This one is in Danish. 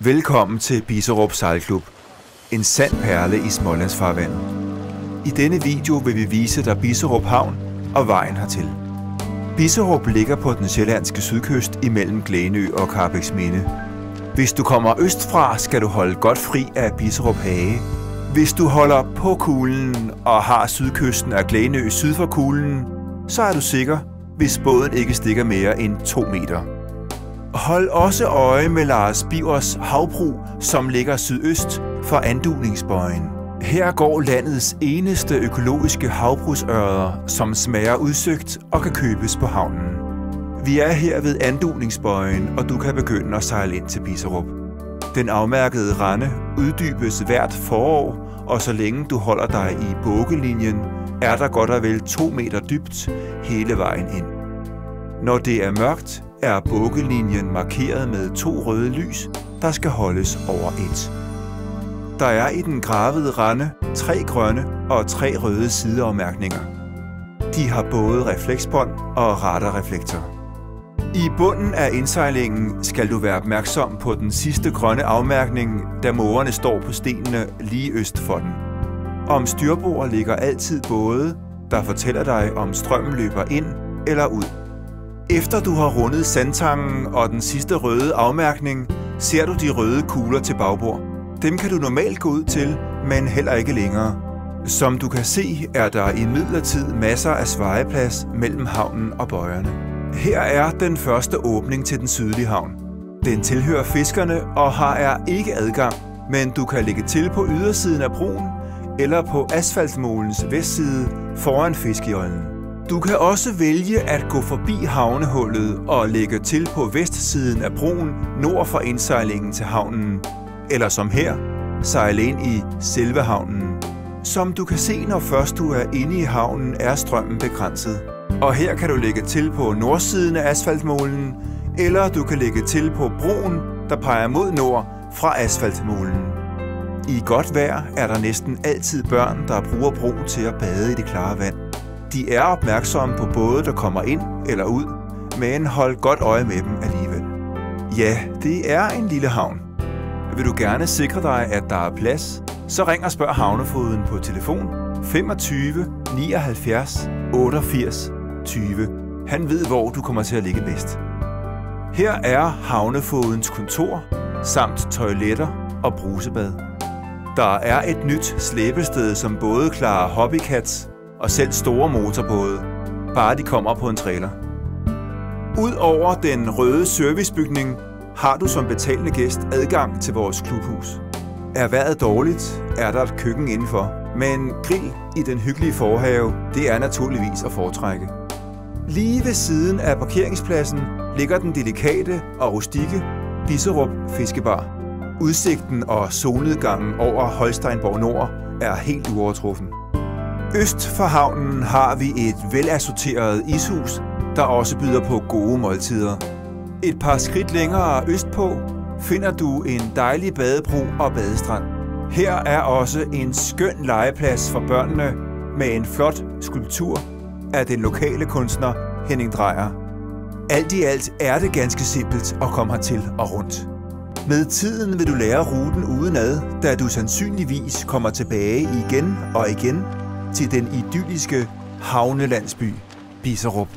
Velkommen til Bisserup Sejlklub, en sand perle i Smålandsfarvandet. I denne video vil vi vise dig Bisserup Havn og vejen hertil. Bisserup ligger på den sjællandske sydkyst imellem Glænø og Karrebæksminde. Hvis du kommer østfra, skal du holde godt fri af Bisserup Hage. Hvis du holder på kuglen og har sydkysten af Glænø syd for kuglen, så er du sikker, hvis båden ikke stikker mere end 2 meter. Hold også øje med Lars Bivers havbro, som ligger sydøst for Anduningsbøjen. Her går landets eneste økologiske havbrugsørreder, som smager udsøgt og kan købes på havnen. Vi er her ved Anduningsbøjen, og du kan begynde at sejle ind til Bisserup. Den afmærkede rende uddybes hvert forår, og så længe du holder dig i buggelinjen, er der godt og vel 2 meter dybt hele vejen ind. Når det er mørkt, er buggelinjen markeret med 2 røde lys, der skal holdes over et. Der er i den gravede rende 3 grønne og 3 røde sideafmærkninger. De har både refleksbånd og radarreflektor. I bunden af indsejlingen skal du være opmærksom på den sidste grønne afmærkning, da mågerne står på stenene lige øst for den. Om styrbord ligger altid både, der fortæller dig, om strømmen løber ind eller ud. Efter du har rundet sandtangen og den sidste røde afmærkning, ser du de røde kugler til bagbord. Dem kan du normalt gå ud til, men heller ikke længere. Som du kan se, er der imidlertid masser af svejeplads mellem havnen og bøjerne. Her er den første åbning til den sydlige havn. Den tilhører fiskerne og har ikke adgang, men du kan lægge til på ydersiden af broen eller på asfaltmålens vestside foran fiskejollen. Du kan også vælge at gå forbi havnehullet og lægge til på vestsiden af broen nord for indsejlingen til havnen, eller som her, sejle ind i selve havnen. Som du kan se, når først du er inde i havnen, er strømmen begrænset. Og her kan du lægge til på nordsiden af asfaltmålen, eller du kan lægge til på broen, der peger mod nord fra asfaltmålen. I godt vejr er der næsten altid børn, der bruger broen til at bade i det klare vand. De er opmærksomme på både, der kommer ind eller ud, men hold godt øje med dem alligevel. Ja, det er en lille havn. Vil du gerne sikre dig, at der er plads, så ring og spørg havnefogeden på telefon 25 79 88 20. Han ved, hvor du kommer til at ligge bedst. Her er havnefogedens kontor, samt toiletter og brusebad. Der er et nyt slæbested, som både klarer hobbycats og selv store motorbåde, bare de kommer på en trailer. Udover den røde servicebygning har du som betalende gæst adgang til vores klubhus. Er vejret dårligt, er der et køkken indenfor, men grill i den hyggelige forhave, det er naturligvis at foretrække. Lige ved siden af parkeringspladsen ligger den delikate og rustikke Bisserup Fiskebar. Udsigten og solnedgangen over Holsteinborg Nord er helt uovertruffen. Øst for havnen har vi et velassorteret ishus, der også byder på gode måltider. Et par skridt længere østpå finder du en dejlig badebro og badestrand. Her er også en skøn legeplads for børnene med en flot skulptur af den lokale kunstner Henning Drejer. Alt i alt er det ganske simpelt at komme hertil og rundt. Med tiden vil du lære ruten udenad, da du sandsynligvis kommer tilbage igen og igen til den idylliske havnelandsby Bisserup.